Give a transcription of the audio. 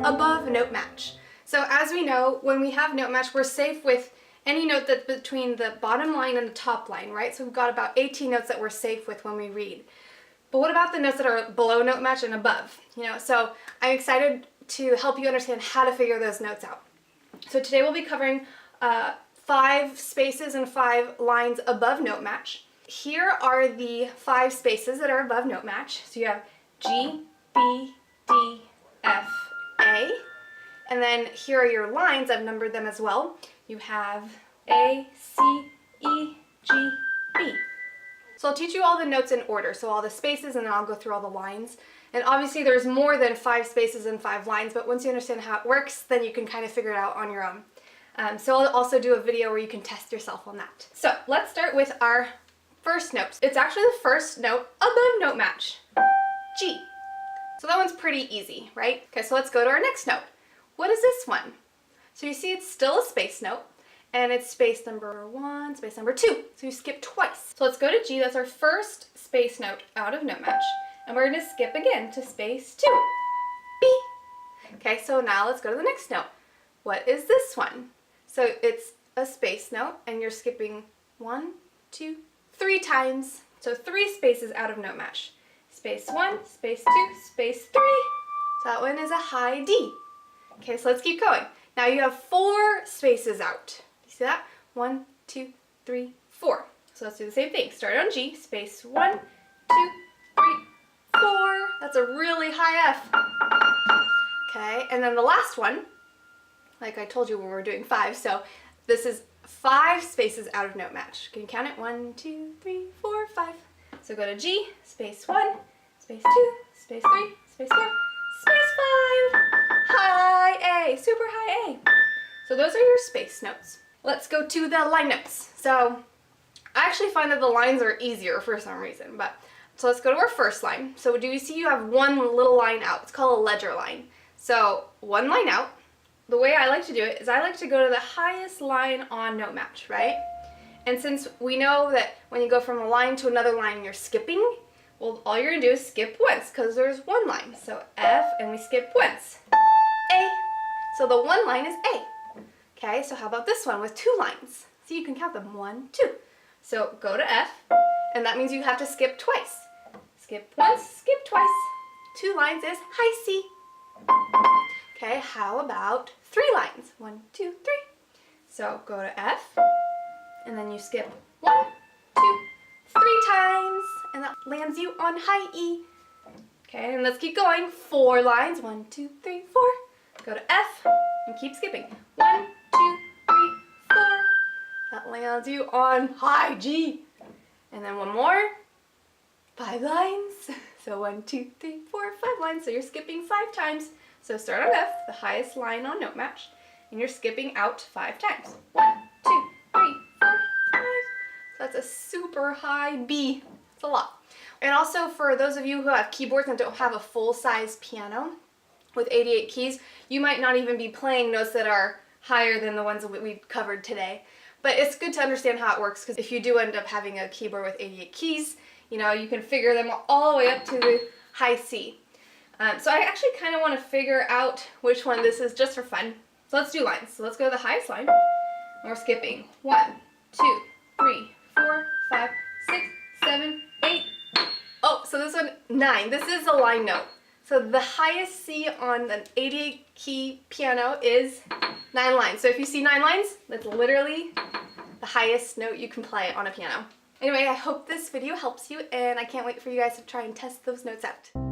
above NoteMatch. So as we know, when we have NoteMatch, we're safe with any note that's between the bottom line and the top line, right? So we've got about 18 notes that we're safe with when we read. But what about the notes that are below NoteMatch and above? So I'm excited to help you understand how to figure those notes out. So today we'll be covering 5 spaces and 5 lines above NoteMatch. Here are the 5 spaces that are above NoteMatch. So you have G, B, D, F, A. And then here are your lines. I've numbered them as well. You have A, C, E, G, B. So I'll teach you all the notes in order, so all the spaces, and then I'll go through all the lines. And obviously there's more than 5 spaces and 5 lines, but once you understand how it works, then you can kind of figure it out on your own. So I'll also do a video where you can test yourself on that. So let's start with our first note. It's actually the first note above NoteMatch, G. So that one's pretty easy, right? Okay, so let's go to our next note. What is this one? So you see it's still a space note, and it's space number 1, space number 2. So you skip twice. So let's go to G. That's our first space note out of NoteMatch. And we're going to skip again to space 2, B. Okay, so now let's go to the next note. What is this one? So it's a space note, and you're skipping 1, 2, 3 times. So 3 spaces out of NoteMatch. Space 1, space 2, space 3. So that one is a high D. Okay, so let's keep going. Now you have 4 spaces out. You see that? 1, 2, 3, 4. So let's do the same thing. Start on G, space 1, 2, 3, 4. That's a really high F. Okay, and then the last one, like I told you when we were doing 5, so this is 5 spaces out of NoteMatch. Can you count it? 1, 2, 3, 4, 5. So go to G, space 1, space 2, space 3, space 4, space 5. High A, super high A. So those are your space notes. Let's go to the line notes. So I actually find that the lines are easier for some reason, but so let's go to our first line. So do you see you have one little line out? It's called a ledger line. So one line out. The way I like to do it is I like to go to the highest line on NoteMatch, right? And since we know that when you go from a line to another line, you're skipping, well, all you're gonna do is skip once because there's one line. So F, and we skip once. A. So the one line is A. Okay, so how about this one with 2 lines? So you can count them 1, 2. So go to F, and that means you have to skip twice. Skip once, skip twice. 2 lines is high C. Okay, how about 3 lines? 1, 2, 3. So go to F, and then you skip 1, 2, 3 times, and that lands you on high E. Okay, and let's keep going. 4 lines. 1, 2, 3, 4. Go to F and keep skipping. 1, 2, 3, 4. That lands you on high G. And then one more. 5 lines. So 1, 2, 3, 4, 5 lines. So you're skipping 5 times. So start on F, the highest line on NoteMatch, and you're skipping out 5 times. 1, 2, 3, 4, 5. So that's a super high B. It's a lot. And also for those of you who have keyboards and don't have a full-size piano with 88 keys, you might not even be playing notes that are higher than the ones that we've covered today. But it's good to understand how it works, because if you do end up having a keyboard with 88 keys, you can figure them all the way up to the high C. So I actually kind of want to figure out which one this is just for fun. So let's do lines. So let's go to the highest line. And we're skipping 1, 2, 3, 4, 5, 6, 7, 8. Oh, so this one, 9. This is a line note. So the highest C on an 88 key piano is 9 lines. So if you see 9 lines, that's literally the highest note you can play on a piano. Anyway, I hope this video helps you, and I can't wait for you guys to try and test those notes out.